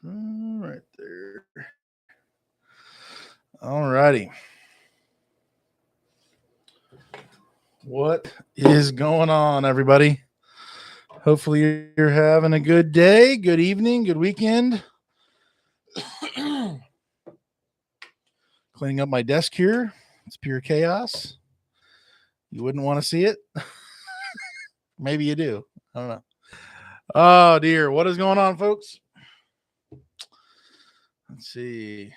Right there. All righty. What is going on, everybody? Hopefully, you're having a good day, good evening, good weekend. Cleaning up my desk here. It's pure chaos. You wouldn't want to see it. Maybe you do. I don't know. Oh, dear. What is going on, folks? Let's see.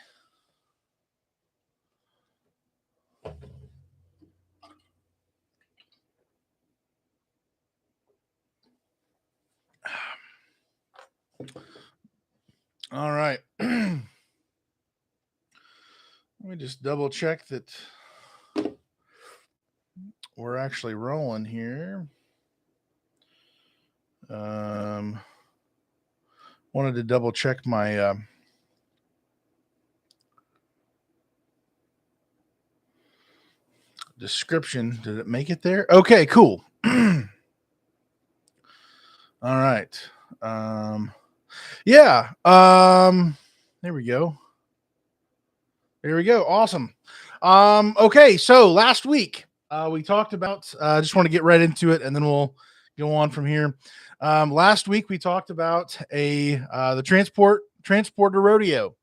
All right. Let me just double check that we're actually rolling here. Wanted to double check my description. Did it make it there? Okay, cool. All right. Yeah. There we go. There we go. Awesome. Okay, so last week we talked about I just want to get right into it and then we'll go on from here. Last week we talked about the transporter rodeo.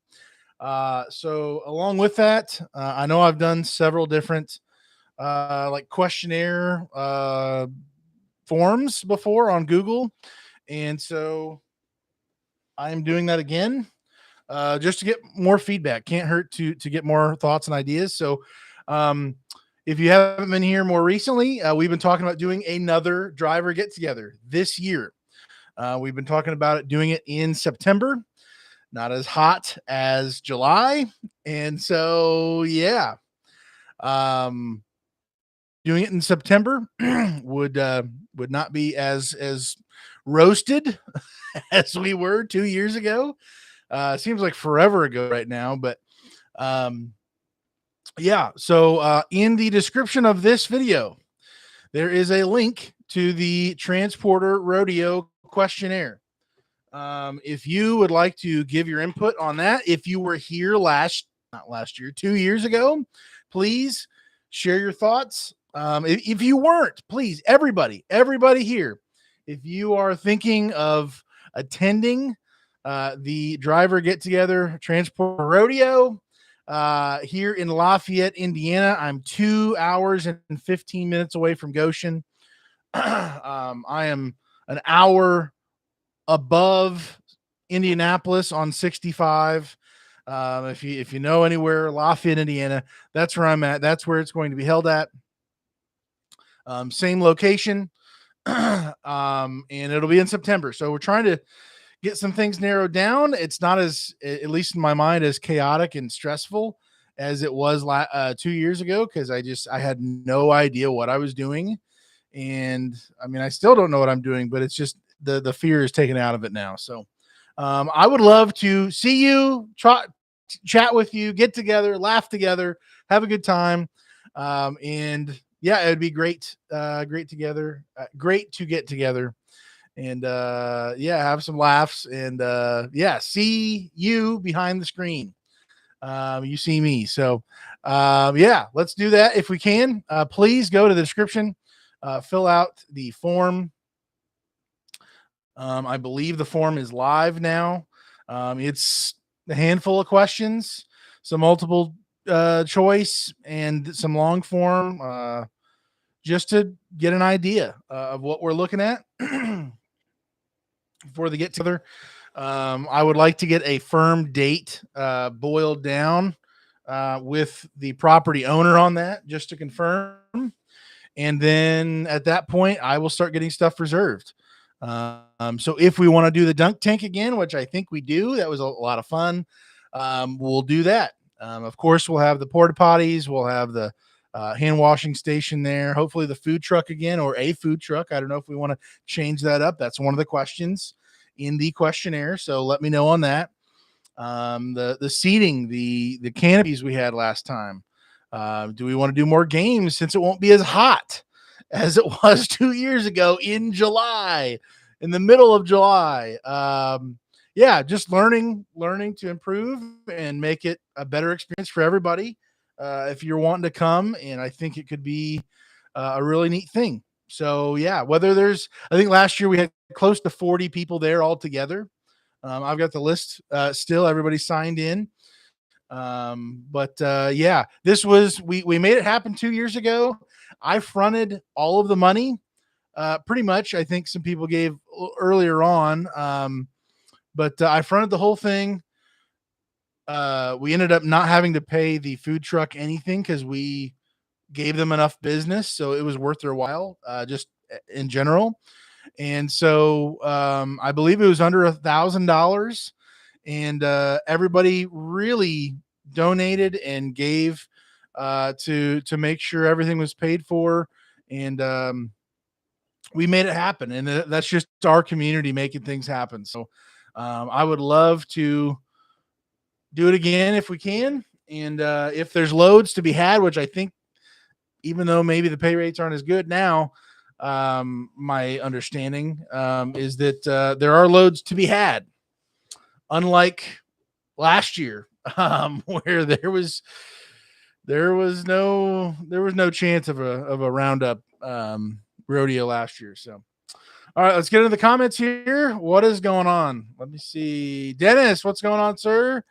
So along with that, I know I've done several different like questionnaire forms before on Google, and so I'm doing that again just to get more feedback. Can't hurt to get more thoughts and ideas. So if you haven't been here more recently, we've been talking about doing another driver get together this year. We've been talking about it, doing it in September, not as hot as July. And so, yeah, doing it in September would not be as roasted as we were 2 years ago. Seems like forever ago right now, but yeah. So in the description of this video, there is a link to the Transporter Rodeo questionnaire. If you would like to give your input on that, if you were here not last year, 2 years ago, please share your thoughts. If you weren't, please, everybody here, if you are thinking of attending the driver get together transport rodeo here in Lafayette, Indiana, I'm 2 hours and 15 minutes away from Goshen. I am an hour above Indianapolis on 65. If you know anywhere, Lafayette, Indiana, that's where I'm at. That's where it's going to be held at. Same location. And it'll be in September. So we're trying to get some things narrowed down. It's not as, at least in my mind, as chaotic and stressful as it was 2 years ago, because I had no idea what I was doing. And I mean, I still don't know what I'm doing, but it's just the fear is taken out of it now. So I would love to see you, chat with you, get together, laugh together, have a good time. And yeah, it'd be great together. Great to get together and yeah, have some laughs and yeah, see you behind the screen. You see me. So yeah, let's do that if we can. Please go to the description, fill out the form. I believe the form is live now. It's a handful of questions, some multiple choice and some long form, just to get an idea of what we're looking at for the get together. I would like to get a firm date boiled down with the property owner on that, just to confirm. And then at that point, I will start getting stuff reserved. So if we want to do the dunk tank again, which I think we do, that was a lot of fun. We'll do that. Of course, we'll have the porta potties. We'll have the hand washing station there. Hopefully the food truck again, or a food truck. I don't know if we want to change that up. That's one of the questions in the questionnaire. So let me know on that. The seating, the canopies we had last time. Do we want to do more games since it won't be as hot as it was 2 years ago in July, in the middle of July? yeah, just learning to improve and make it a better experience for everybody. If you're wanting to come, and I think it could be a really neat thing. So yeah, whether there's, I think last year we had close to 40 people there all together. I've got the list still. Everybody signed in. But yeah, this was we made it happen 2 years ago. I fronted all of the money. Pretty much, I think some people gave earlier on. But I fronted the whole thing. We ended up not having to pay the food truck anything because we gave them enough business, so it was worth their while, just in general. And so I believe it was under $1,000, and everybody really donated and gave to make sure everything was paid for, and we made it happen. And that's just our community making things happen. So I would love to do it again if we can, and if there's loads to be had, which I think, even though maybe the pay rates aren't as good now, my understanding is that there are loads to be had, unlike last year, where there was no chance of a roundup rodeo last year. So all right, let's get into the comments here. What is going on? Let me see. Dennis, what's going on, sir?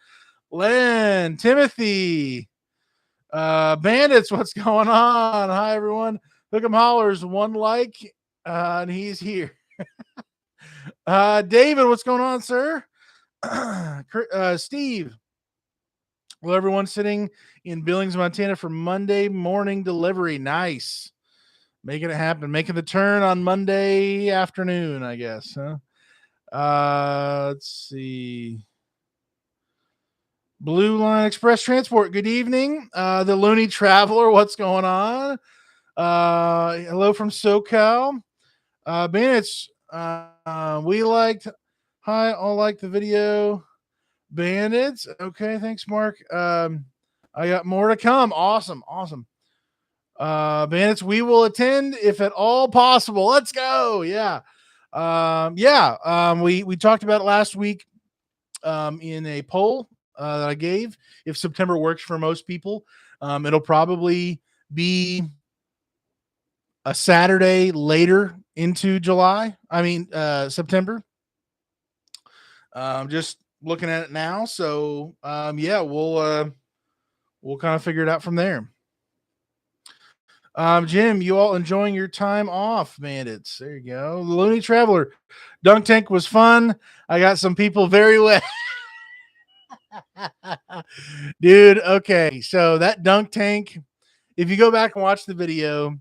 Len, Timothy, Bandits, what's going on? Hi, everyone. Hook'em Hollers, one like, and he's here. David, what's going on, sir? Steve, well, everyone sitting in Billings, Montana for Monday morning delivery. Nice. Making it happen. Making the turn on Monday afternoon, I guess. Huh? Let's see. Blue Line Express Transport. Good evening. The Looney Traveler. What's going on? Hello from SoCal. Bandits. We liked. Hi, all like the video. Bandits. Okay, thanks, Mark. I got more to come. Awesome. Bandits, we will attend if at all possible. Let's go. Yeah. We talked about it last week in a poll that I gave. If September works for most people, it'll probably be a Saturday later into July. I mean, September. Just looking at it now. So, yeah, we'll kind of figure it out from there. Jim, you all enjoying your time off, Bandits? There you go. The Looney Traveler. Dunk tank was fun. I got some people very wet. Dude, okay. So that dunk tank, if you go back and watch the video,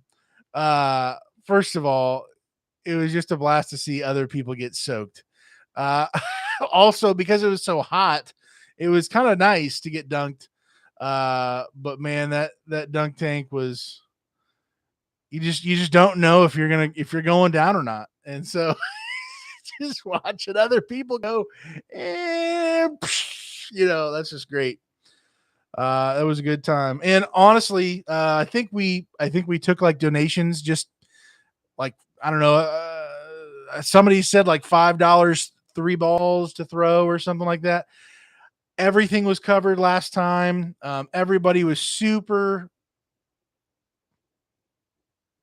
first of all, it was just a blast to see other people get soaked. Also, because it was so hot, it was kind of nice to get dunked. But man, that dunk tank was, you just don't know if you're going down or not. And so just watching other people go, and that's just great. That was a good time. And honestly, I think we took like donations, just like, I don't know, somebody said like $5, 3 balls to throw or something like that. Everything was covered last time. Everybody was super,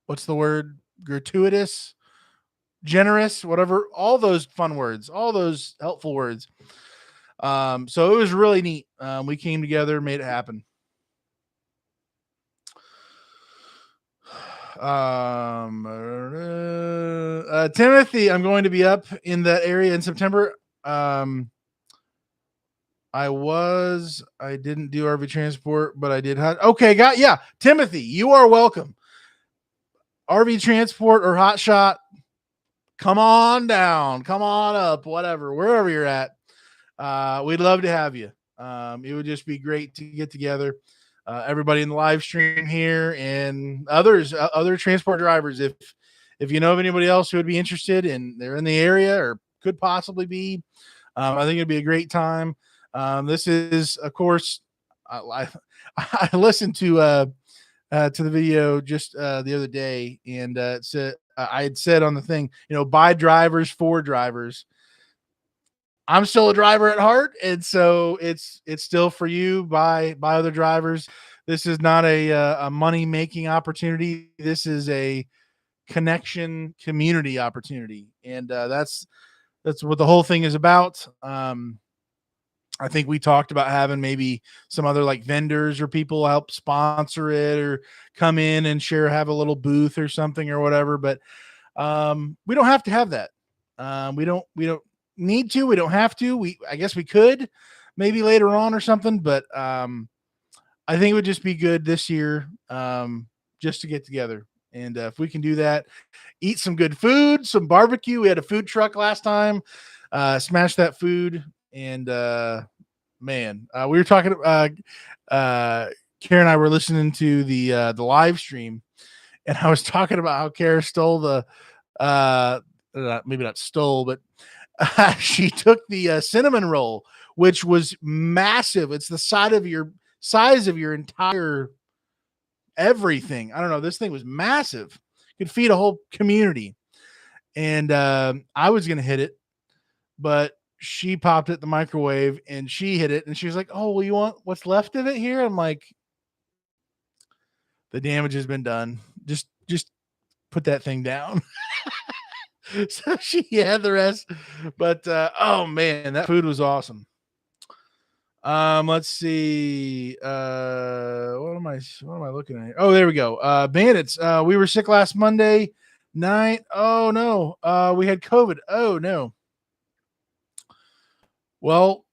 what's the word? Gratuitous, generous, whatever, all those fun words, all those helpful words. So it was really neat. We came together, made it happen. Timothy, I'm going to be up in that area in September. I didn't do RV transport, but I did. Okay, yeah. Timothy, you are welcome. RV transport or hot shot, come on down, come on up, whatever, wherever you're at. We'd love to have you. It would just be great to get together. Everybody in the live stream here and other transport drivers. If you know of anybody else who would be interested and they're in the area or could possibly be, I think it'd be a great time. This is, of course, I listened to the video just the other day, and it said, I had said on the thing, by drivers for drivers. I'm still a driver at heart, and so it's still for you by other drivers. This is not a money making opportunity. This is a connection community opportunity, and that's what the whole thing is about. I think we talked about having maybe some other like vendors or people help sponsor it or come in and share, have a little booth or something or whatever. But we don't have to have that. We don't need to. We don't have to. I guess we could maybe later on or something. But I think it would just be good this year just to get together. And if we can do that, eat some good food, some barbecue. We had a food truck last time. Smash that food and man, we were talking. Kara and I were listening to the live stream, and I was talking about how Kara stole the maybe not stole, but she took the cinnamon roll, which was massive. It's the size of your entire everything. I don't know. This thing was massive. Could feed a whole community. And I was gonna hit it, but she popped it in the microwave and she hit it and she was like, "Oh, well, you want what's left of it here?" I'm like, the damage has been done. Just put that thing down. So she had the rest. But oh man, that food was awesome. Let's see. What am I looking at here? Oh, there we go. Bandits. We were sick last Monday night. Oh no. We had COVID. Oh no. Well,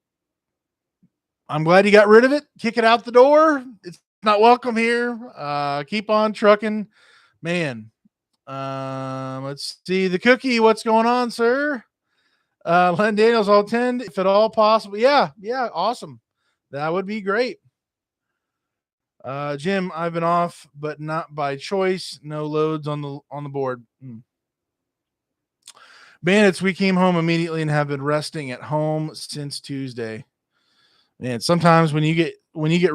I'm glad you got rid of it. Kick it out the door. It's not welcome here. Keep on trucking. Man. Let's see. The cookie. What's going on, sir? Len Daniels, I'll attend if at all possible. Yeah, awesome. That would be great. Jim, I've been off, but not by choice. No loads on the board. Bandits, we came home immediately and have been resting at home since Tuesday. Man, sometimes when you get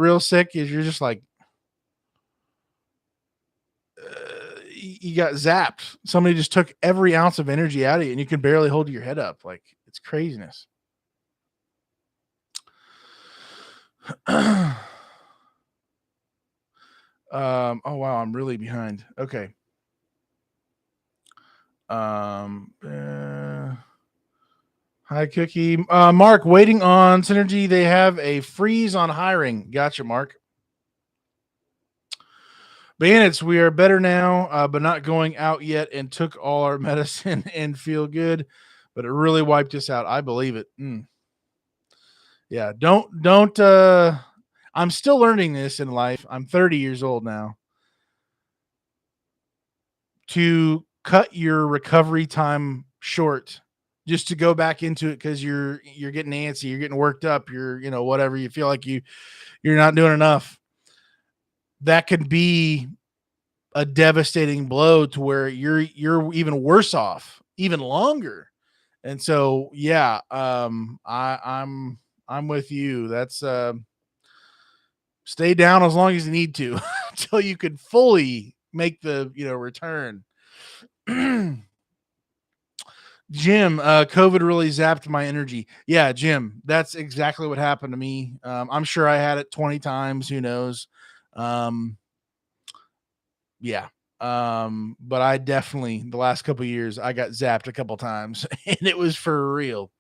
real sick, is you're just like you got zapped. Somebody just took every ounce of energy out of you, and you can barely hold your head up. Like it's craziness. Oh wow, I'm really behind. Okay. Hi, Cookie. Mark, waiting on Synergy. They have a freeze on hiring. Gotcha, Mark. Bandits, we are better now, but not going out yet and took all our medicine and feel good, but it really wiped us out. I believe it. Yeah, don't I'm still learning this in life. I'm 30 years old now. To cut your recovery time short just to go back into it because you're getting antsy, you're getting worked up, you're whatever, you feel like you're not doing enough. That could be a devastating blow to where you're even worse off even longer. And so yeah, I'm with you. That's stay down as long as you need to until you can fully make the return. Jim, COVID really zapped my energy. Yeah, Jim, that's exactly what happened to me. I'm sure I had it 20 times. Who knows? Yeah. But I definitely the last couple of years I got zapped a couple times, and it was for real.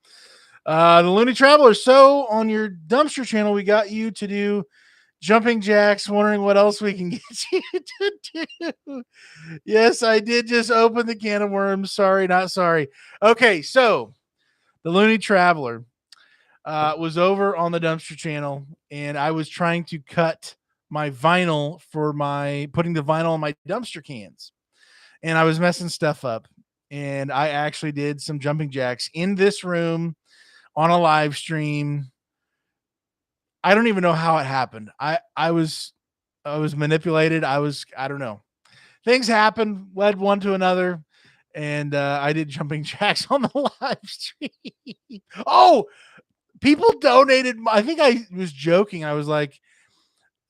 The Looney Traveler. So on your dumpster channel, we got you to do jumping jacks. Wondering what else we can get you to do. Yes, I did just open the can of worms. Sorry, not sorry. Okay, so the Looney Traveler was over on the dumpster channel, and I was trying to cut my vinyl for putting the vinyl on my dumpster cans, and I was messing stuff up. And I actually did some jumping jacks in this room on a live stream. I don't even know how it happened. I was manipulated. I don't know. Things happen, led one to another, and I did jumping jacks on the live stream. Oh, people donated. I think I was joking. I was like,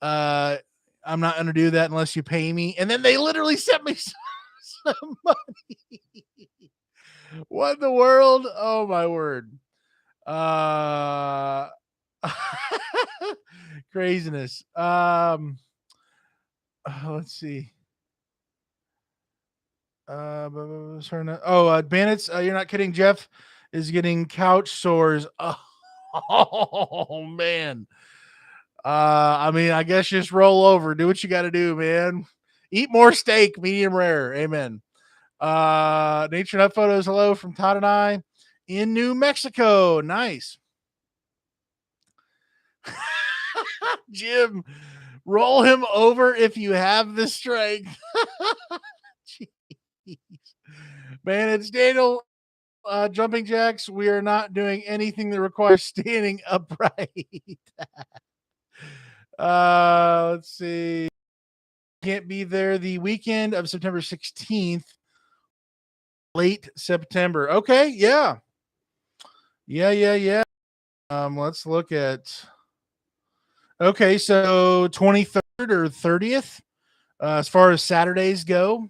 I'm not going to do that unless you pay me. And then they literally sent me some money. What in the world? Oh my word. Uh, craziness. Let's see. Bandits. You're not kidding. Jeff is getting couch sores. Oh man. I mean, I guess just roll over. Do what you got to do, man. Eat more steak, medium rare. Amen. Nature Nut Photos. Hello from Todd and I in New Mexico. Nice. Jim, roll him over if you have the strength. Jeez. Man, it's Daniel. Jumping jacks. We are not doing anything that requires standing upright. Let's see. Can't be there the weekend of September 16th. Late September. Okay, yeah. Yeah. Let's look at. Okay, so 23rd or 30th, as far as Saturdays go.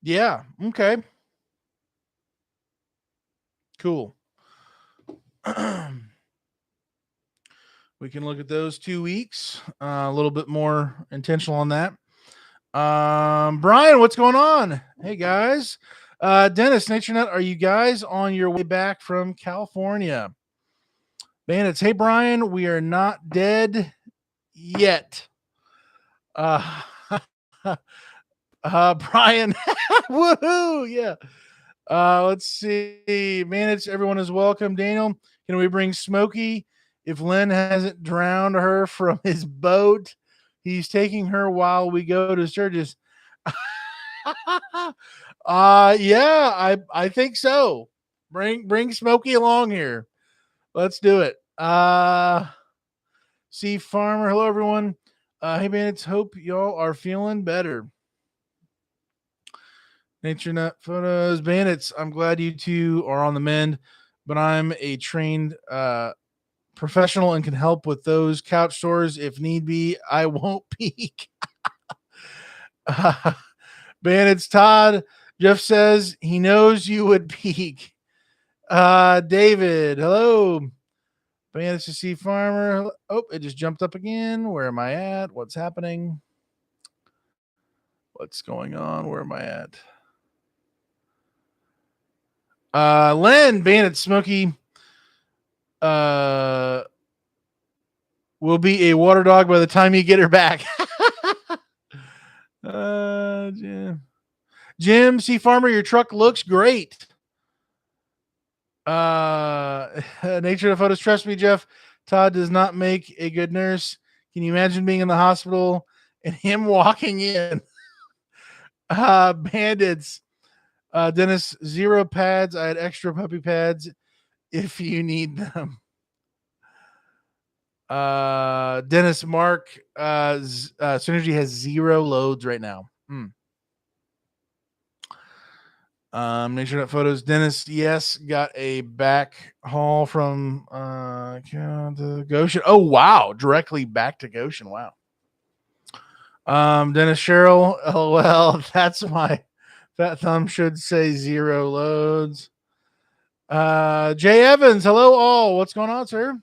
Yeah. Okay. Cool. We can look at those 2 weeks. A little bit more intentional on that. Brian, what's going on? Hey guys. Dennis, NatureNet, are you guys on your way back from California? Bandits, hey Brian, we are not dead yet. Brian, woohoo, yeah. Let's see. Bandits, everyone is welcome. Daniel, can we bring Smokey? If Lynn hasn't drowned her from his boat, he's taking her while we go to Sturgis. Yeah, I think so. Bring Smokey along here. Let's do it. See Farmer. Hello everyone. Hey bandits, hope y'all are feeling better. Nature Nut Photos. Bandits, I'm glad you two are on the mend, but I'm a trained professional and can help with those couch sores if need be. I won't peek. Bandits Todd. Jeff says he knows you would peek. David, hello. Bandits to see Farmer. Oh, it just jumped up again. Where am I at? What's happening? What's going on? Where am I at? Len, Bandit Smokey. Will be a water dog by the time you get her back. Jim, see Farmer, your truck looks great. Nature Photos, trust me, Jeff. Todd does not make a good nurse. Can you imagine being in the hospital and him walking in? Bandits. Dennis, 0 pads. I had extra puppy pads if you need them. Dennis, Mark, Synergy has 0 loads right now. Nature Nut Photos. Dennis, yes, got a back haul from to Goshen. Oh wow, directly back to Goshen. Wow. Dennis Cheryl, LOL. That's my fat thumb should say 0 loads. Jay Evans, hello all. What's going on, sir?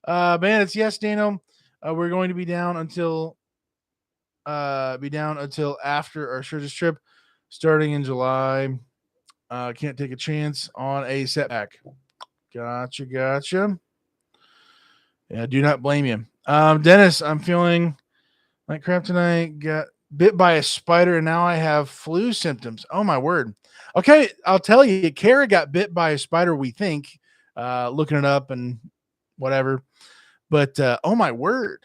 Bandits, yes, Dano. We're going to be down until after our Sturgis trip, starting in July. Can't take a chance on a setback. Gotcha. Yeah, do not blame you. Dennis, I'm feeling like crap tonight. Got bit by a spider and now I have flu symptoms. Oh my word. Okay, I'll tell you, Kara got bit by a spider, we think, looking it up and whatever. But oh my word.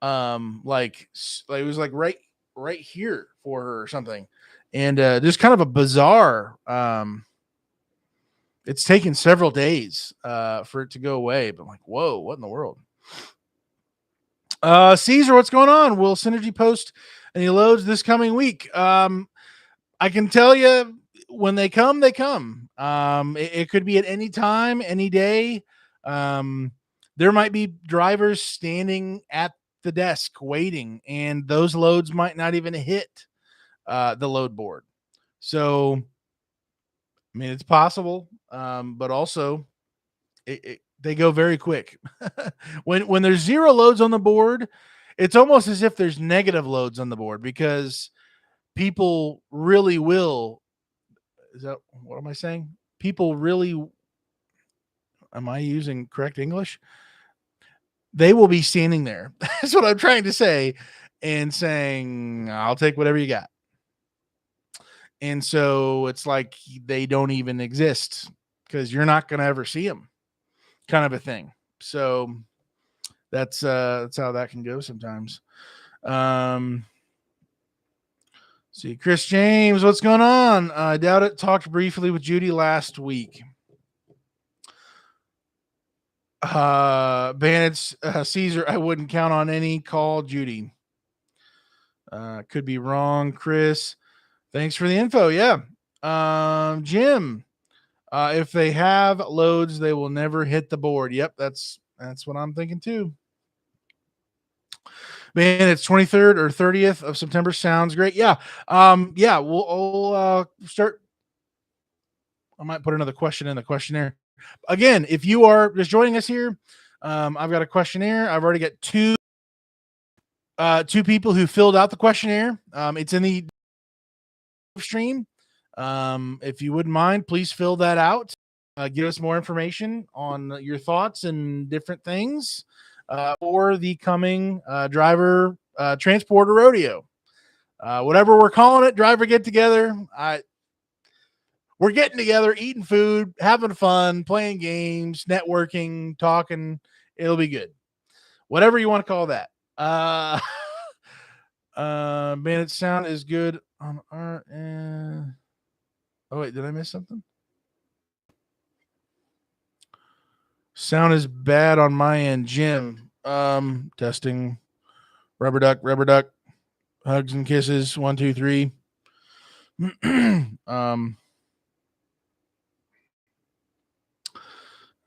Like it was like right here for her or something. And just kind of a bizarre it's taken several days for it to go away, but I'm like, whoa, what in the world? Caesar, what's going on? Will Synergy post any loads this coming week? I can tell you when they come, they come. It could be at any time, any day. There might be drivers standing at the desk waiting, and those loads might not even hit the load board. So, I mean, it's possible, but also they go very quick. When there's zero loads on the board, it's almost as if there's negative loads on the board because people really will. Is that what am I saying? People really. Am I using correct English? They will be standing there. That's what I'm trying to say, and saying, "I'll take whatever you got." And so it's like they don't even exist because you're not going to ever see them, kind of a thing. So that's how that can go sometimes. See, Chris James, what's going on? I doubt it. Talked briefly with Judy last week. Bandits, Caesar, I wouldn't count on any. Call Judy. Could be wrong, Chris. Thanks for the info. Yeah. Jim, if they have loads, they will never hit the board. Yep, that's what I'm thinking too. Man, it's 23rd or 30th of September. Sounds great. Yeah. Yeah, we'll start. I might put another question in the questionnaire. Again, if you are just joining us here, I've got a questionnaire. I've already got two people who filled out the questionnaire. It's in the stream. If you wouldn't mind, please fill that out. Give us more information on your thoughts and different things for the coming driver transporter rodeo. Whatever we're calling it, driver get together. We're getting together, eating food, having fun, playing games, networking, talking. It'll be good. Whatever you want to call that. Bandit sound is good on our end. Oh, wait, did I miss something? Sound is bad on my end. Jim, testing. Rubber duck. Hugs and kisses. 1, 2, 3.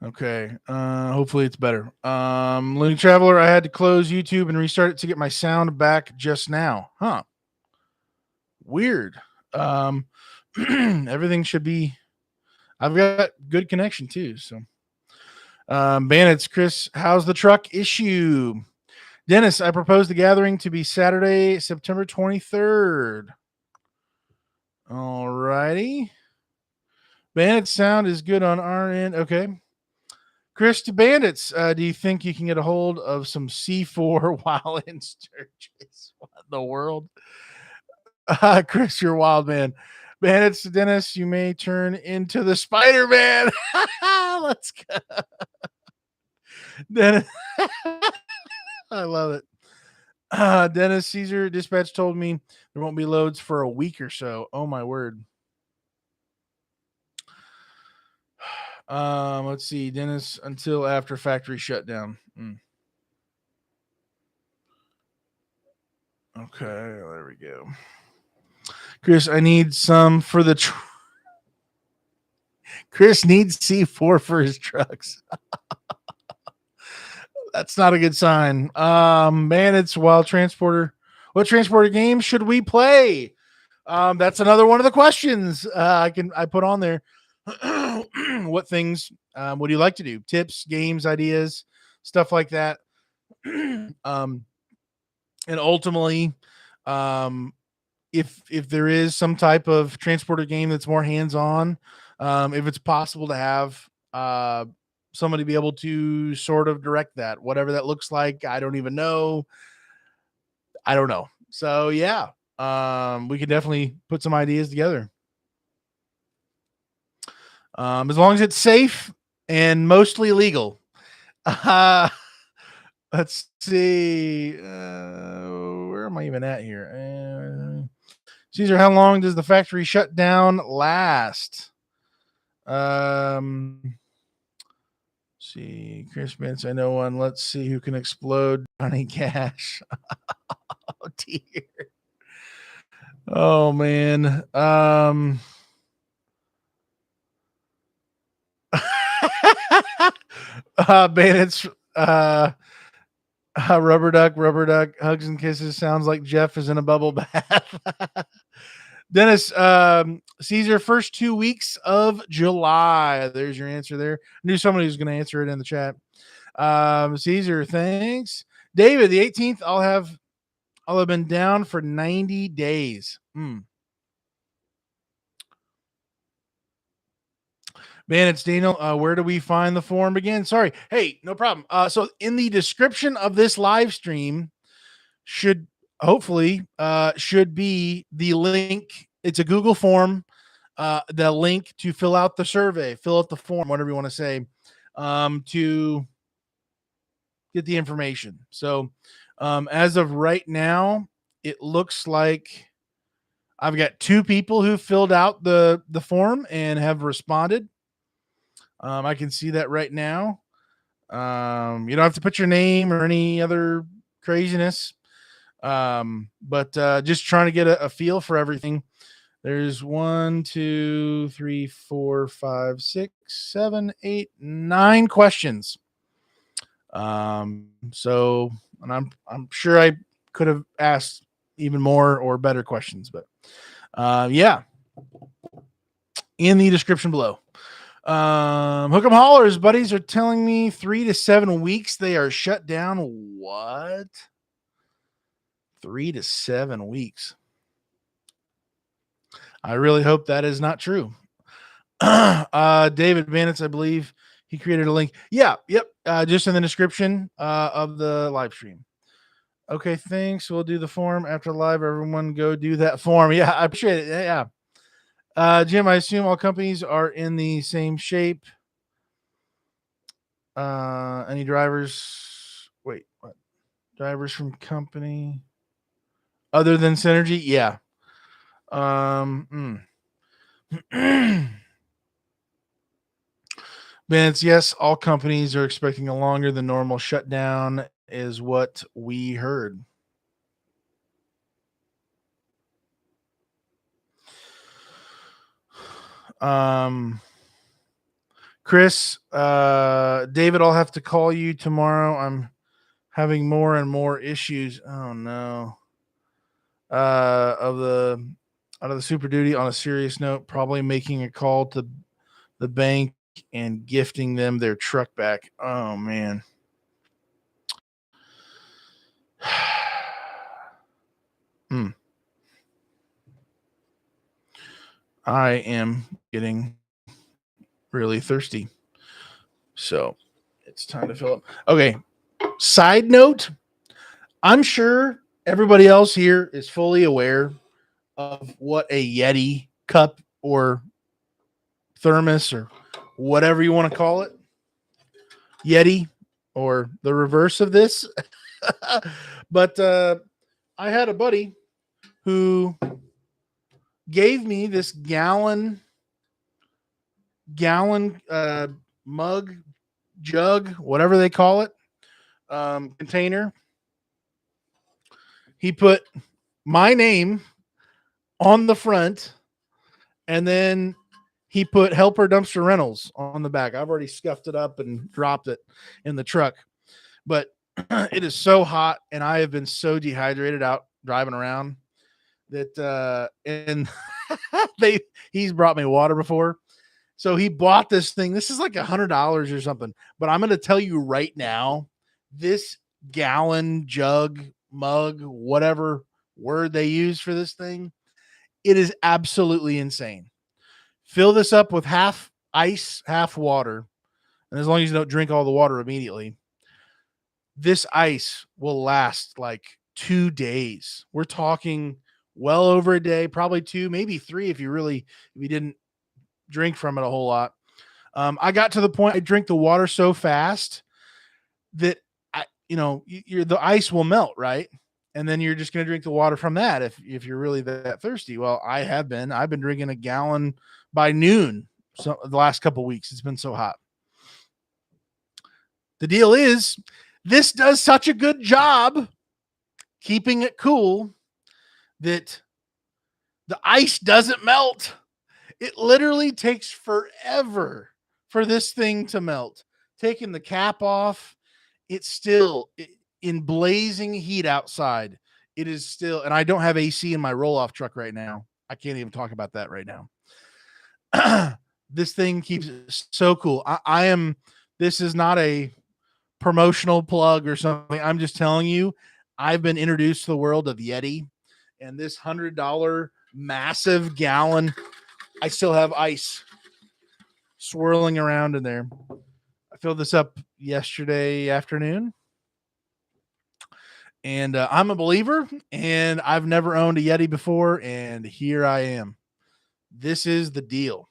Okay. Hopefully it's better. Looney Traveler, I had to close YouTube and restart it to get my sound back just now. Huh. Weird. Everything should be. I've got good connection too. So, Bandits, Chris, how's the truck issue? Dennis, I proposed the gathering to be Saturday, September 23rd. All righty. Bandit sound is good on our end. Okay. Chris, to Bandits, do you think you can get a hold of some C4 while in Sturgis? What in the world? Chris, you're wild, man. Bandits, Dennis, you may turn into the Spider-Man. Let's go. Dennis. I love it. Dennis Caesar Dispatch told me there won't be loads for a week or so. Oh my word. Let's see, Dennis, until after factory shutdown. Okay, there we go. Chris, I need some for the Chris needs C4 for his trucks. That's not a good sign. Man, it's Wild Transporter. What transporter game should we play? That's another one of the questions I put on there. What things would you like to do? Tips, games, ideas, stuff like that. And ultimately, if there is some type of transporter game that's more hands-on, if it's possible to have somebody be able to sort of direct that, whatever that looks like, I don't even know. I don't know. So yeah, we can definitely put some ideas together. As long as it's safe and mostly legal. Let's see. Where am I even at here? Caesar, how long does the factory shutdown last? See, Chris Mintz, I know one. Let's see who can explode Johnny Cash. Oh dear. Oh man. Bandits, rubber duck, hugs and kisses. Sounds like Jeff is in a bubble bath. Dennis, Caesar, first 2 weeks of July. There's your answer there. I knew somebody was going to answer it in the chat. Caesar, thanks. David, the 18th, I'll have been down for 90 days. Man, it's Daniel. Where do we find the form again? Sorry. Hey, no problem. So in the description of this live stream should hopefully should be the link. It's a Google form. The link to fill out the survey, fill out the form, whatever you want to say, to get the information. So as of right now, it looks like I've got 2 people who filled out the form and have responded. I can see that right now. You don't have to put your name or any other craziness. But just trying to get a feel for everything. There's 1, 2, 3, 4, 5, 6, 7, 8, 9 questions. So, and I'm sure I could have asked even more or better questions, but yeah, in the description below. Hook 'em Hollers buddies are telling me 3 to 7 weeks they are shut down. What? 3 to 7 weeks. I really hope that is not true. David Bandits, I believe he created a link. Yeah, yep. Just in the description of the live stream. Okay, thanks. We'll do the form after live. Everyone go do that form. Yeah, I appreciate it. Yeah. Jim, I assume all companies are in the same shape. Any drivers? Wait, what? Drivers from company other than Synergy? Yeah. Vince, yes, all companies are expecting a longer than normal shutdown, is what we heard. Chris, David, I'll have to call you tomorrow. I'm having more and more issues. Oh no. Out of the Super Duty. On a serious note, probably making a call to the bank and gifting them their truck back. Oh man. I am getting really thirsty. So it's time to fill up. Okay. Side note, I'm sure everybody else here is fully aware of what a Yeti cup or thermos or whatever you want to call it, Yeti, or the reverse of this. But I had a buddy who gave me this gallon mug, jug, whatever they call it, container. He put my name on the front, and then he put Helper Dumpster Rentals on the back. I've already scuffed it up and dropped it in the truck, but it is so hot, and I have been so dehydrated out driving around that and he's brought me water before. So he bought this thing. This is like $100 or something. But I'm going to tell you right now, this gallon, jug, mug, whatever word they use for this thing, it is absolutely insane. Fill this up with half ice, half water. And as long as you don't drink all the water immediately, this ice will last like 2 days. We're talking well over a day, probably 2, maybe 3 if you didn't drink from it a whole lot. I got to the point I drink the water so fast that the ice will melt, right? And then you're just going to drink the water from that if you're really that thirsty. Well, I've been drinking a gallon by noon. So the last couple of weeks, it's been so hot. The deal is, this does such a good job keeping it cool that the ice doesn't melt. It literally takes forever for this thing to melt. Taking the cap off, it's still in blazing heat outside. It is still, and I don't have AC in my roll-off truck right now. I can't even talk about that right now. This thing keeps it so cool. I am, this is not a promotional plug or something. I'm just telling you, I've been introduced to the world of Yeti, and this $100 massive gallon. I still have ice swirling around in there. I filled this up yesterday afternoon, and I'm a believer, and I've never owned a Yeti before, and here I am. This is the deal.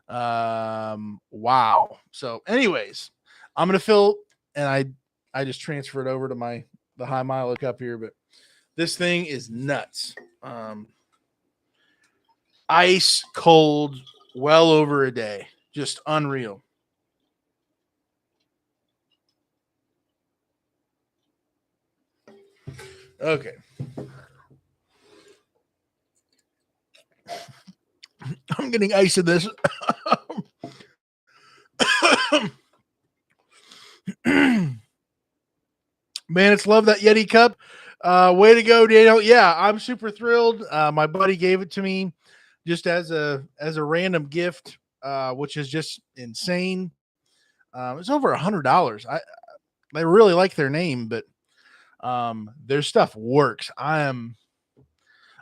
Wow. So, anyways, I'm gonna fill, and I just transferred over to the high mileage cup here, but this thing is nuts. Ice cold, well over a day, just unreal. Okay. I'm getting ice in this. Man, it's love that Yeti cup. Way to go, Daniel. Yeah, I'm super thrilled. My buddy gave it to me just as a random gift, which is just insane. It's over $100. I really like their name, but their stuff works.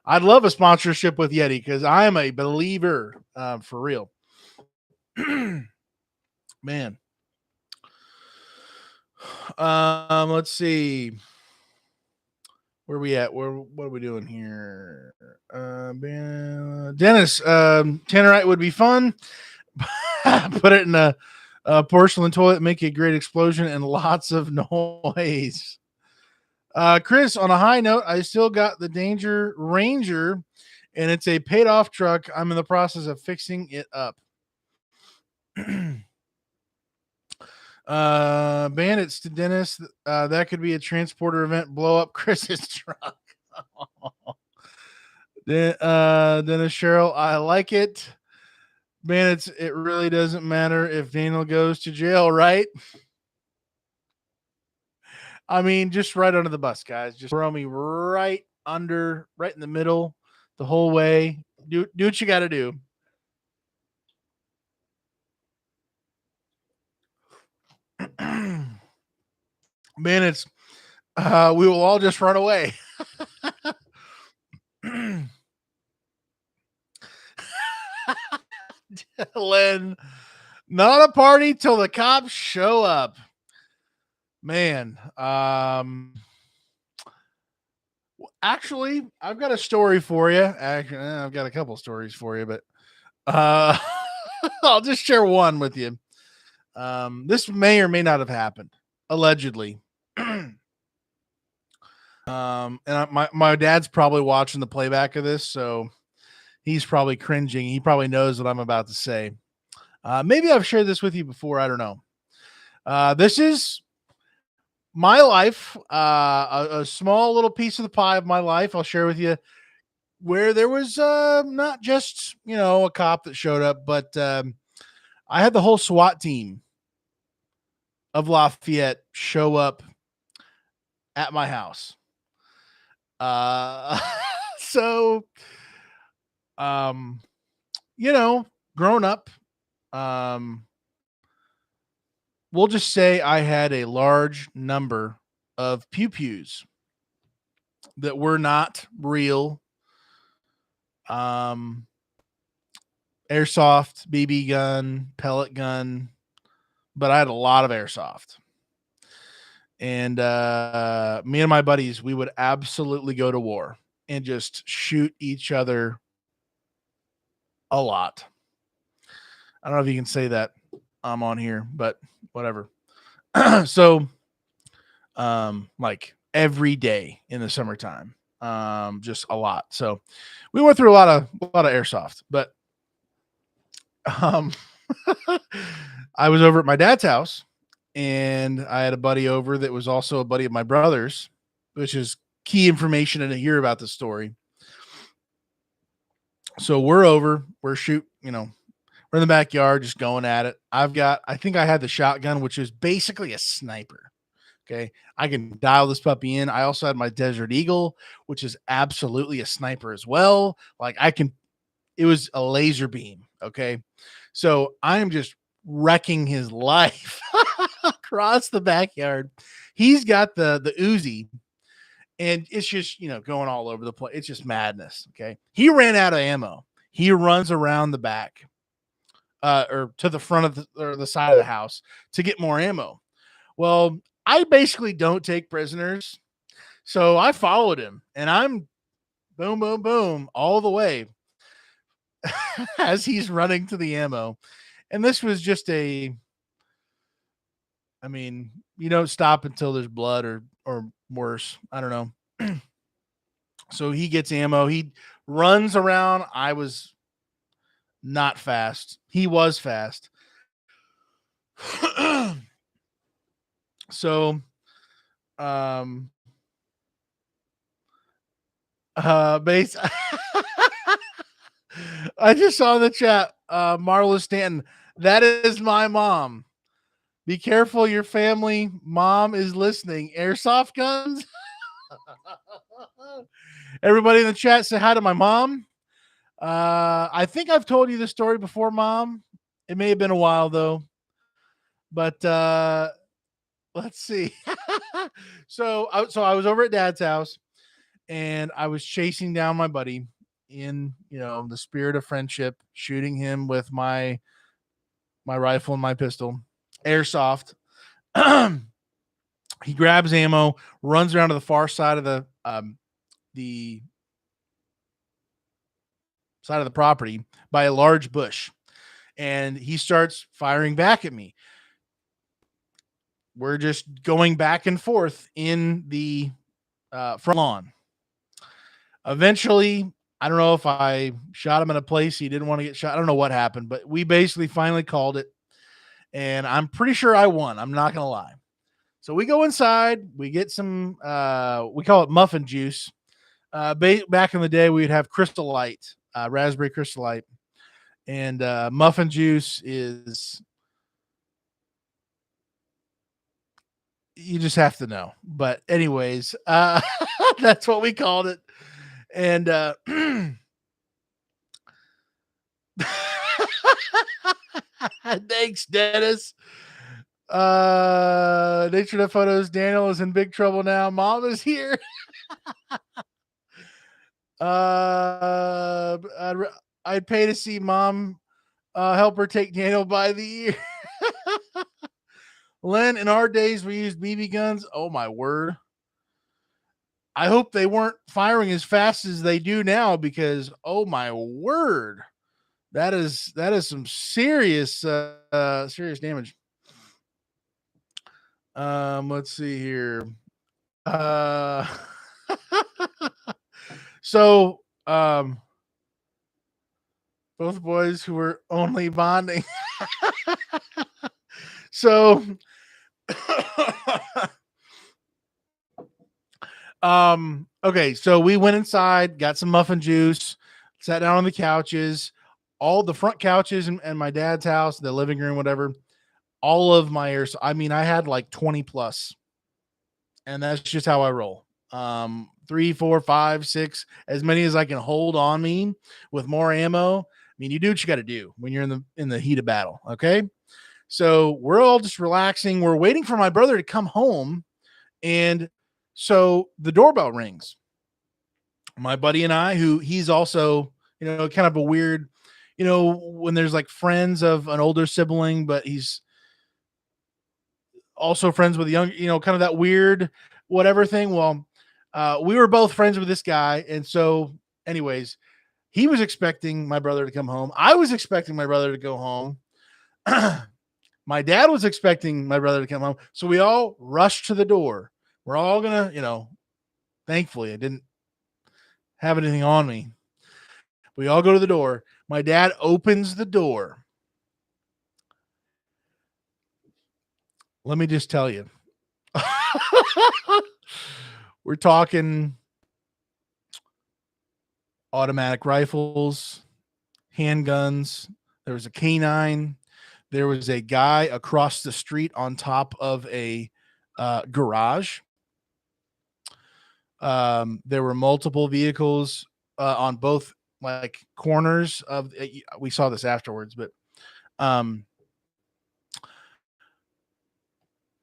I'd love a sponsorship with Yeti because I am a believer, for real. Man. Let's see. Where are we at? What are we doing here? Dennis, Tannerite would be fun. Put it in a porcelain toilet, make a great explosion and lots of noise. Chris, on a high note, I still got the Danger Ranger, and it's a paid off truck. I'm in the process of fixing it up. Bandits to Dennis. That could be a transporter event. Blow up Chris's truck. Dennis Cheryl, I like it. Bandits, it really doesn't matter if Daniel goes to jail, right? I mean, just right under the bus, guys. Just throw me right under, right in the middle, the whole way. Do what you got to do. Man, it's we will all just run away. Len, not a party till the cops show up. Man, actually, I've got a story for you. Actually, I've got a couple stories for you, but I'll just share one with you. This may or may not have happened, allegedly. And my dad's probably watching the playback of this, so he's probably cringing. He probably knows what I'm about to say. Maybe I've shared this with you before. I don't know. This is my life, a small little piece of the pie of my life. I'll share with you where there was not just, a cop that showed up, but I had the whole SWAT team of Lafayette show up at my house. So, grown up, we'll just say I had a large number of pew-pews that were not real. Airsoft, BB gun, pellet gun, but I had a lot of airsoft. And me and my buddies, we would absolutely go to war and just shoot each other a lot. I don't know if you can say that I'm on here, but whatever. So, like every day in the summertime, just a lot. So we went through a lot of airsoft, but I was over at my dad's house, and I had a buddy over that was also a buddy of my brother's, which is key information to hear about the story. So we're over, we're we're in the backyard just going at it. I think I had the shotgun, which is basically a sniper. Okay. I can dial this puppy in. I also had my Desert Eagle, which is absolutely a sniper as well. Like I can It was a laser beam. Okay. So I am just wrecking his life across the backyard. He's got the Uzi, and it's just, going all over the place. It's just madness. Okay. He ran out of ammo. He runs around the back, or to the front of the side of the house to get more ammo. Well, I basically don't take prisoners. So I followed him, and I'm boom, boom, boom all the way as he's running to the ammo. And this was just you don't stop until there's blood or worse. I don't know. So he gets ammo. He runs around. I was not fast. He was fast. So, um, base. I just saw in the chat, Marla Stanton. That is my mom. Be careful, your family mom is listening. Airsoft guns. Everybody in the chat, say hi to my mom. I think I've told you this story before, Mom. It may have been a while though, but let's see. So I was over at Dad's house, and I was chasing down my buddy in the spirit of friendship, shooting him with my rifle and my pistol, airsoft. He grabs ammo, runs around to the far side of the side of the property by a large bush, and he starts firing back at me. We're just going back and forth in the front lawn. Eventually, I don't know if I shot him in a place he didn't want to get shot. I don't know what happened, but we basically finally called it, and I'm pretty sure I won. I'm not going to lie. So we go inside, we get some, we call it muffin juice. Back in the day, we'd have Crystal Light, raspberry Crystal Light, and muffin juice is, you just have to know. But anyways, that's what we called it. And thanks, Dennis. Nature Photos. Daniel is in big trouble now. Mom is here. I'd pay to see Mom help her take Daniel by the ear. Len, in our days, we used BB guns. Oh my word. I hope they weren't firing as fast as they do now, because oh my word, that is some serious serious damage. Let's see here. So both boys who were only bonding. So okay, so we went inside, got some muffin juice, sat down on the couches, all the front couches and my dad's house, the living room, whatever. All of my air. I mean, I had like 20 plus, and that's just how I roll. 3, 4, 5, 6, as many as I can hold on me with more ammo. I mean, you do what you got to do when you're in the heat of battle. Okay. So we're all just relaxing. We're waiting for my brother to come home. And so the doorbell rings. My buddy and I, who he's also, kind of a weird, when there's like friends of an older sibling, but he's also friends with a young, kind of that weird whatever thing. Well, we were both friends with this guy. And so anyways, he was expecting my brother to come home. I was expecting my brother to go home. My dad was expecting my brother to come home. So we all rushed to the door. We're all going to, thankfully I didn't have anything on me. We all go to the door. My dad opens the door. Let me just tell you, we're talking automatic rifles, handguns. There was a canine. There was a guy across the street on top of a garage. There were multiple vehicles on both like corners of we saw this afterwards, but um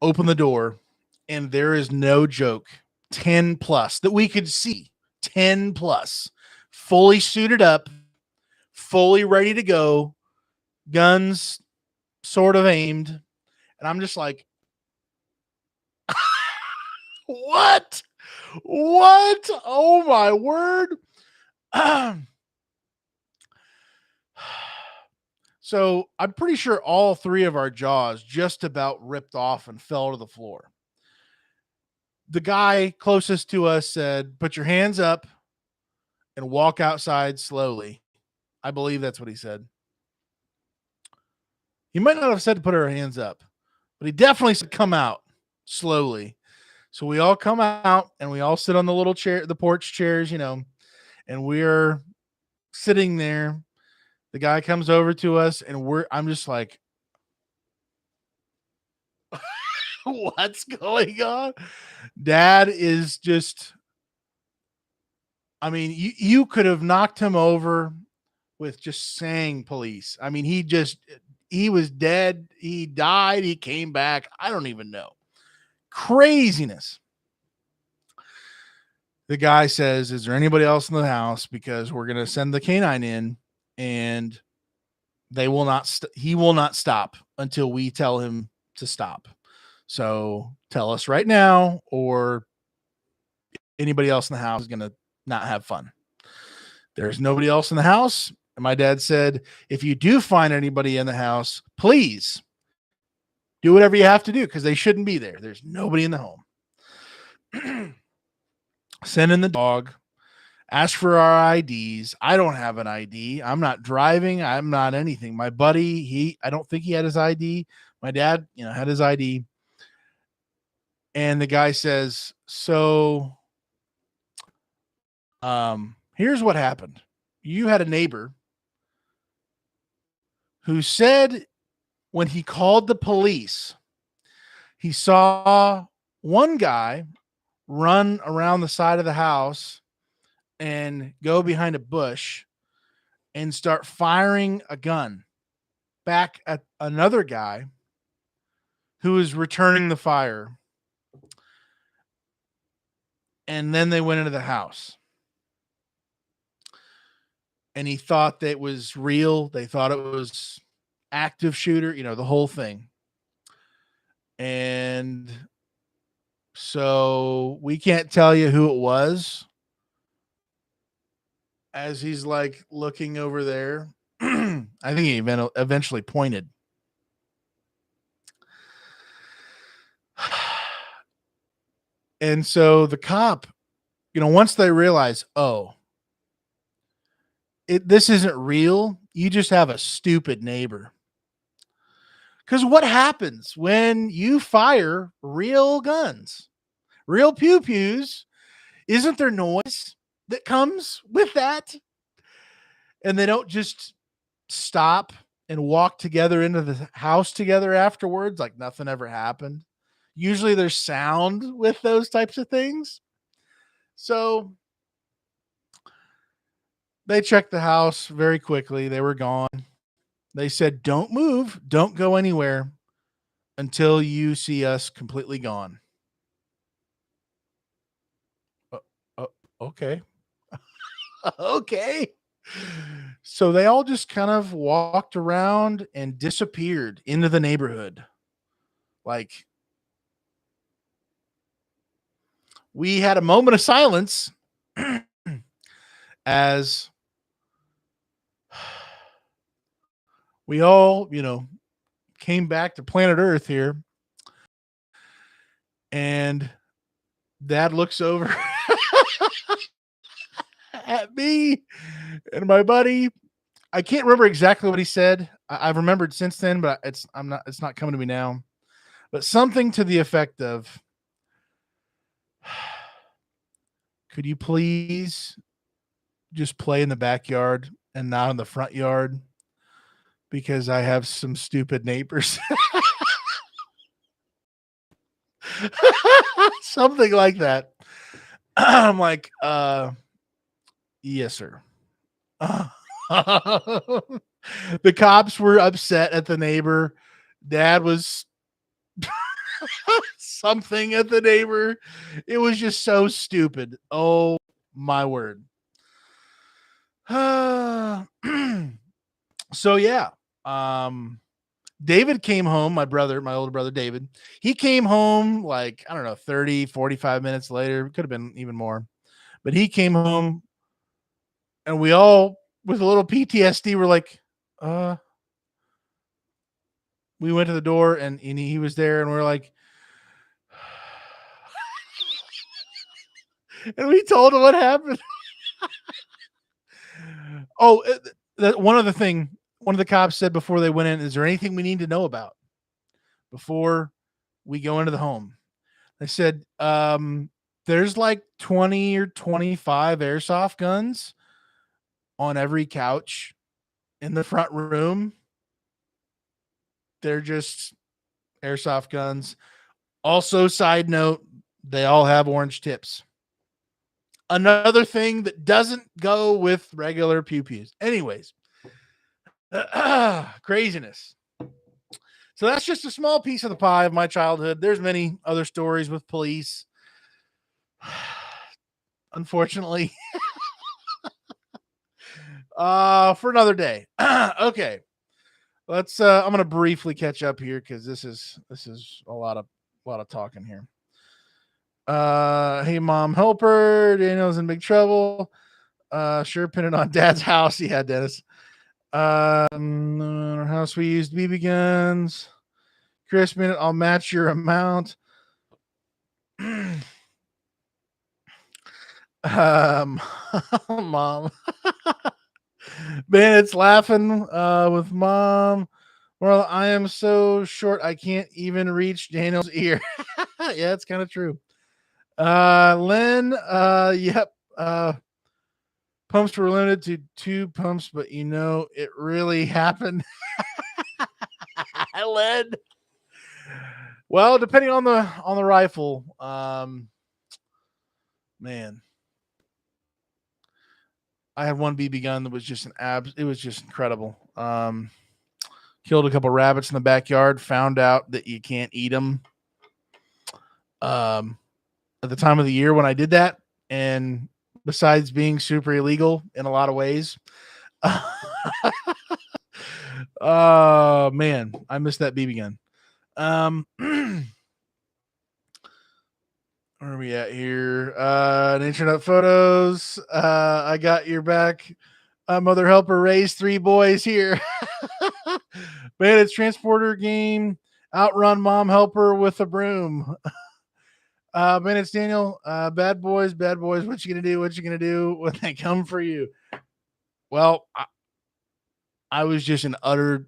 open the door, and there is no joke, 10 plus that we could see, 10 plus, fully suited up, fully ready to go, guns sort of aimed. And I'm just like, what? What? Oh my word. So I'm pretty sure all three of our jaws just about ripped off and fell to the floor. The guy closest to us said, "Put your hands up and walk outside slowly." I believe that's what he said. He might not have said to put our hands up, but he definitely said, "Come out slowly." So we all come out and we all sit on the little chair, the porch chairs, and we're sitting there. The guy comes over to us and I'm just like, what's going on? Dad is just, I mean, you could have knocked him over with just saying police. I mean, he was dead. He died. He came back. I don't even know. Craziness. The guy says, "Is there anybody else in the house? Because we're going to send the canine in, and they will not, he will not stop until we tell him to stop. So tell us right now, or anybody else in the house is going to not have fun." There's nobody else in the house. And my dad said, "If you do find anybody in the house, please do whatever you have to do, because they shouldn't be there. There's nobody in the home." Send in the dog, ask for our IDs. I don't have an ID. I'm not driving. I'm not anything. My buddy, I don't think he had his ID. My dad, had his ID. And the guy says, "So, here's what happened. You had a neighbor who said when he called the police, he saw one guy run around the side of the house and go behind a bush and start firing a gun back at another guy who was returning the fire. And then they went into the house. And he thought that it was real. They thought it was active shooter, the whole thing." And so we can't tell you who it was, as he's like looking over there. I think he eventually pointed. And so the cop, once they realize, oh, this isn't real, you just have a stupid neighbor. Because what happens when you fire real guns, real pew-pews? Isn't there noise that comes with that? And they don't just stop and walk together into the house together afterwards like nothing ever happened. Usually there's sound with those types of things. So they checked the house very quickly. They were gone. They said, "Don't move. Don't go anywhere until you see us completely gone." Okay. Okay. So they all just kind of walked around and disappeared into the neighborhood. Like, we had a moment of silence as we all, came back to planet Earth here. And Dad looks over at me and my buddy. I can't remember exactly what he said. I've remembered since then, but it's not coming to me now. But something to the effect of, "Could you please just play in the backyard and not in the front yard? Because I have some stupid neighbors." Something like that. I'm like, yes, sir. The cops were upset at the neighbor. Dad was something at the neighbor. It was just so stupid. Oh my word. So yeah. David came home, my older brother David. He came home like, I don't know, 30, 45 minutes later. Could have been even more. But he came home and we all, with a little PTSD, were like, we went to the door and he was there and we are like, and we told him what happened. Oh, one of the cops said before they went in, is there anything we need to know about before we go into the home? They said, there's like 20 or 25 airsoft guns on every couch in the front room. They're just airsoft guns. Also, side note, they all have orange tips. Another thing that doesn't go with regular pew-pews. Anyways, craziness. So that's just a small piece of the pie of my childhood. There's many other stories with police. Unfortunately. For another day. Okay. Let's I'm gonna briefly catch up here because this is a lot of talking here. Hey mom helper, Daniel's in big trouble. Sure pinning on dad's house. Yeah, Dennis. Our house we used BB guns. Chris minute, I'll match your amount. Mom. Bandit's laughing with mom. Well, I am so short I can't even reach Daniel's ear. Yeah, it's kind of true. Lynn, yep. Pumps were limited to 2 pumps, but it really happened. Lynn. Well, depending on the rifle, man. I had one BB gun that was just it was just incredible. Killed a couple rabbits in the backyard, found out that you can't eat them. At the time of the year when I did that, and besides being super illegal in a lot of ways, man, I missed that BB gun. Where are we at here? Internet photos. I got your back. Mother helper raised 3 boys here. Man, it's transporter game. Outrun mom helper with a broom. Man, it's Daniel. Bad boys. What you gonna do? What you gonna do when they come for you? Well, I was just in utter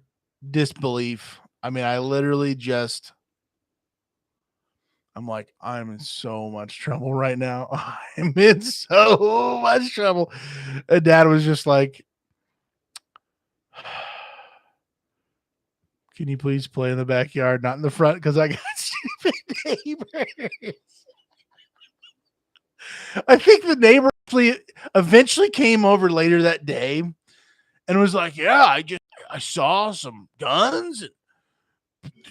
disbelief. I mean, I literally just. I'm like, I'm in so much trouble right now. I'm in so much trouble. And dad was just like, can you please play in the backyard, not in the front? Because I got stupid neighbors. I think the neighbor eventually came over later that day and was like, yeah, I saw some guns and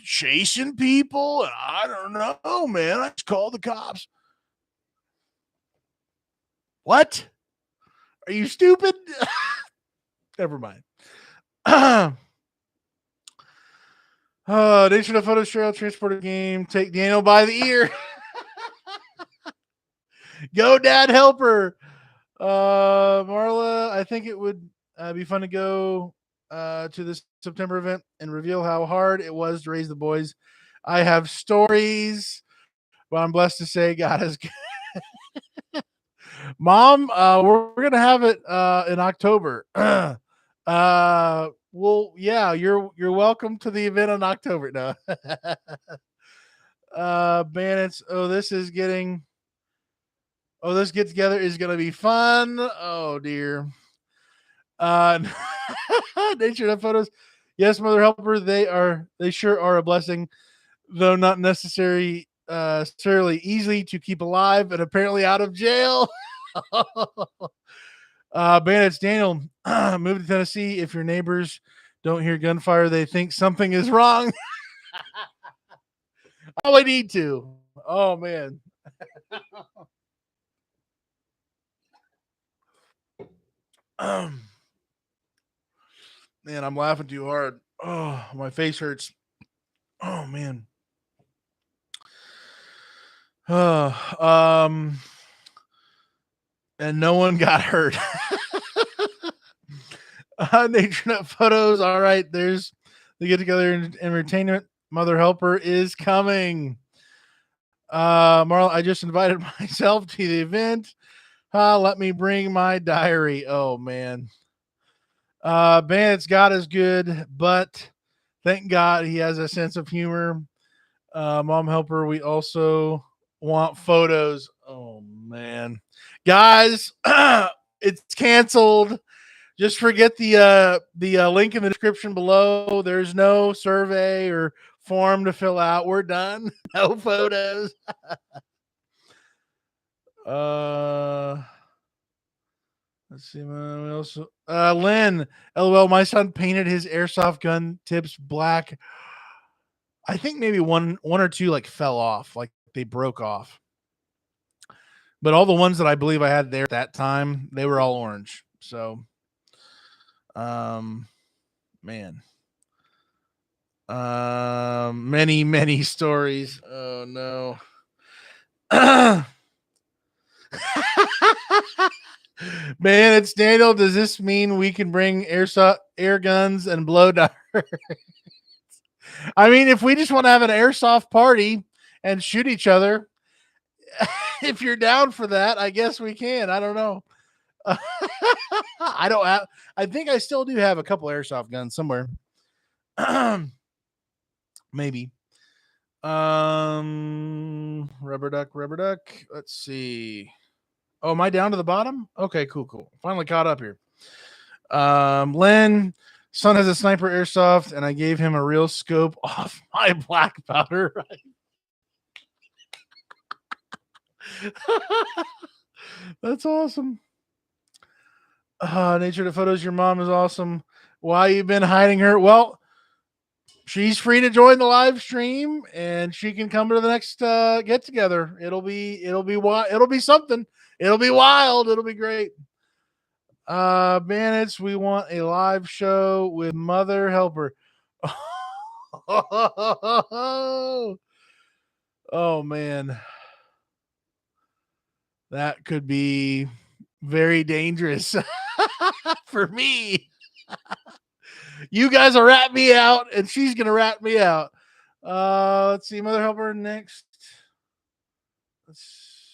chasing people, and I don't know, man. I just called the cops. What? Are you stupid? Never mind. Nation of Photo Trail Transporter game. Take Daniel by the ear. Go, Dad Helper. Marla, I think it would be fun to go to this September event and reveal how hard it was to raise the boys. I have stories, but I'm blessed to say God is good. Mom, we're gonna have it in October. Well, yeah, you're welcome to the event in October. No. Bandits. This get together is gonna be fun. Oh dear. Nature of photos. Yes, mother helper, they sure are a blessing, though not necessarily easy to keep alive and apparently out of jail. Bandits Daniel, moved to Tennessee. If your neighbors don't hear gunfire, they think something is wrong. Oh, I need to. Oh man. Man, I'm laughing too hard. Oh, my face hurts. Oh man. Um, and no one got hurt. Nature photos. All right, there's the get together and entertainment. Mother Helper is coming. Marla, I just invited myself to the event. Let me bring my diary. Oh man. Bandits God is good, but thank God he has a sense of humor. Mom Helper, we also want photos. Oh man. Guys, it's canceled. Just forget the link in the description below. There's no survey or form to fill out. We're done. No photos. uh Let's see. We also Lynn. LOL. My son painted his airsoft gun tips black. I think maybe one or two like fell off, like they broke off. But all the ones that I believe I had there at that time, they were all orange. So, man, many stories. Oh no. Man, it's Daniel. Does this mean we can bring air guns and blow darts? I mean, if we just want to have an airsoft party and shoot each other, if you're down for that, I guess we can. I don't know. I don't have. I think I still do have a couple airsoft guns somewhere. Maybe. Rubber duck, rubber duck. Let's see. Oh, am I down to the bottom? Okay, cool. Finally caught up here. Len, son has a sniper airsoft, and I gave him a real scope off my black powder. That's awesome. Nature to photos. Your mom is awesome. Why you been hiding her? Well, she's free to join the live stream, and she can come to the next get together. It'll be something. It'll be wild. It'll be great. Bandits, we want a live show with Mother Helper. Oh man, that could be very dangerous for me. You guys will rat me out, and she's gonna rat me out. Let's see, Mother Helper next.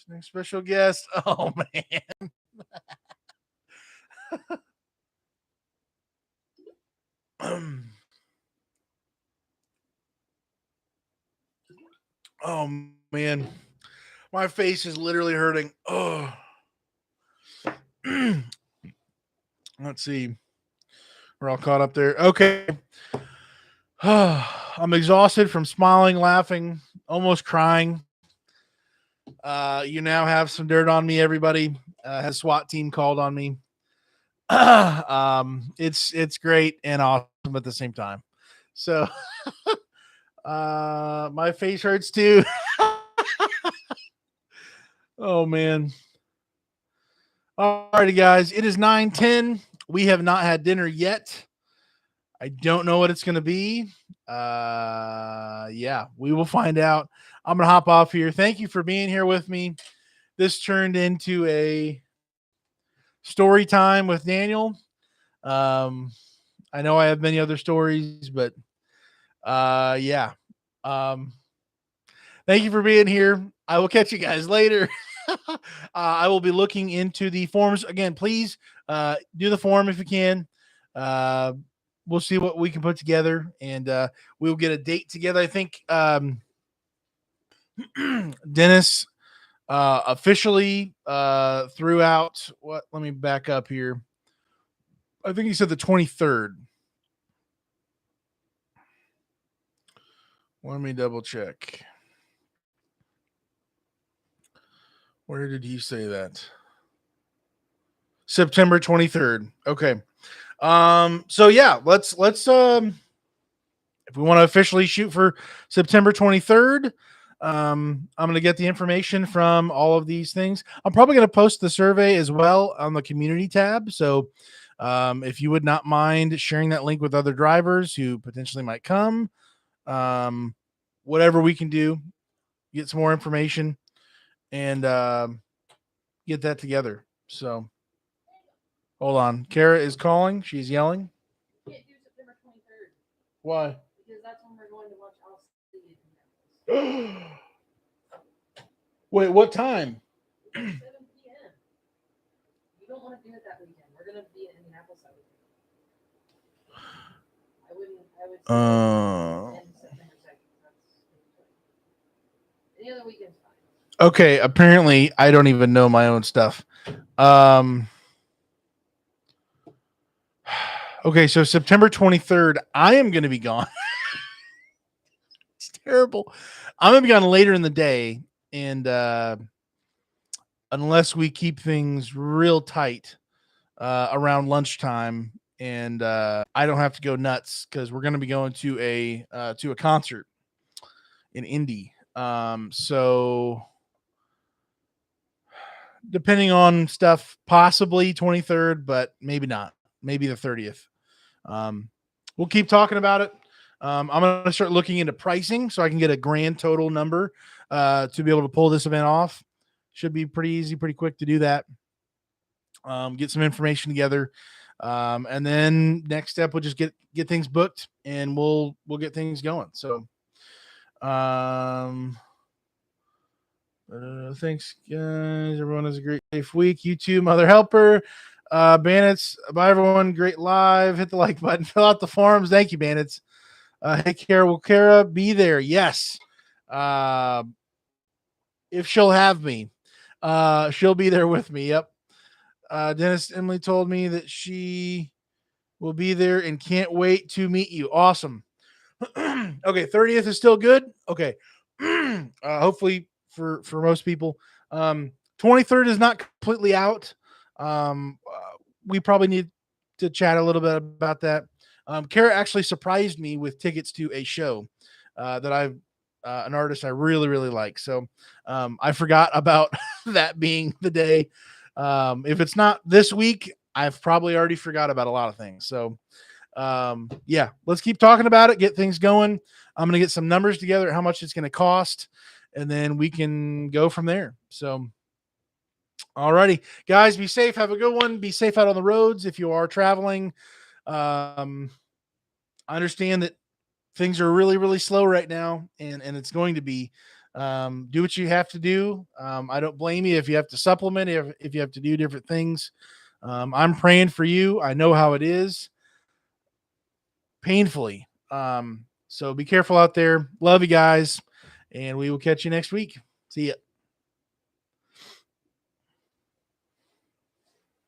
Next special guest. Oh man. Oh man, my face is literally hurting. Oh. Let's see. We're all caught up there. Okay. I'm exhausted from smiling, laughing, almost crying. You now have some dirt on me, everybody. Has SWAT team called on me. It's great and awesome at the same time. So my face hurts too. Oh man. All righty, guys. It is 9:10. We have not had dinner yet. I don't know what it's gonna be. Yeah, we will find out. I'm gonna hop off here. Thank you for being here with me. This turned into a story time with Daniel. I know I have many other stories, but yeah. Um, thank you for being here. I will catch you guys later. I will be looking into the forms again. Please do the form if you can. We'll see what we can put together, and we'll get a date together. I think Dennis officially threw out what? Let me back up here. I think he said the 23rd. Let me double check. Where did he say that? September 23rd. Okay. So yeah, let's if we want to officially shoot for September 23rd, I'm going to get the information from all of these things. I'm probably going to post the survey as well on the community tab. So if you would not mind sharing that link with other drivers who potentially might come, um, whatever we can do, get some more information and get that together. So hold on. Kara is calling. She's yelling. Can't do September 23rd Why? because that's when we're going to watch All City. Wait, what time? 7 p.m. You don't want to do it that weekend. We're going to be in Indianapolis that weekend. I would say September 2nd. Any other weekend's fine. Okay, apparently I don't even know my own stuff. Okay, so September 23rd, I am going to be gone. It's terrible. I'm going to be gone later in the day, and unless we keep things real tight around lunchtime, and I don't have to go nuts because we're going to be going to a concert in Indy. So depending on stuff, possibly 23rd, but maybe not. Maybe the 30th. We'll keep talking about it. I'm going to start looking into pricing so I can get a grand total number to be able to pull this event off. Should be pretty easy, pretty quick to do that. Get some information together. And then next step, we'll just get things booked and we'll get things going. So, thanks guys. Everyone has a great safe week. You too, Mother Helper. Bandits, bye everyone. Great live. Hit the like button. Fill out the forms. Thank you, Bandits. Hey, Kara, will Kara be there? Yes. If she'll have me, she'll be there with me. Yep. Dennis, Emily told me that she will be there and can't wait to meet you. Awesome. Okay, 30th is still good. Okay. Hopefully for most people. 23rd is not completely out. We probably need to chat a little bit about that. Kara actually surprised me with tickets to a show that I've an artist I really, really like. So I forgot about that being the day. If it's not this week, I've probably already forgot about a lot of things. So yeah, let's keep talking about it, get things going. I'm going to get some numbers together, how much it's going to cost, and then we can go from there. So, alrighty, guys, be safe. Have a good one. Be safe out on the roads if you are traveling. I understand that things are really, really slow right now, and it's going to be. Do what you have to do. I don't blame you if you have to supplement, if you have to do different things. I'm praying for you. I know how it is. Painfully. So be careful out there. Love you guys, and we will catch you next week. See ya.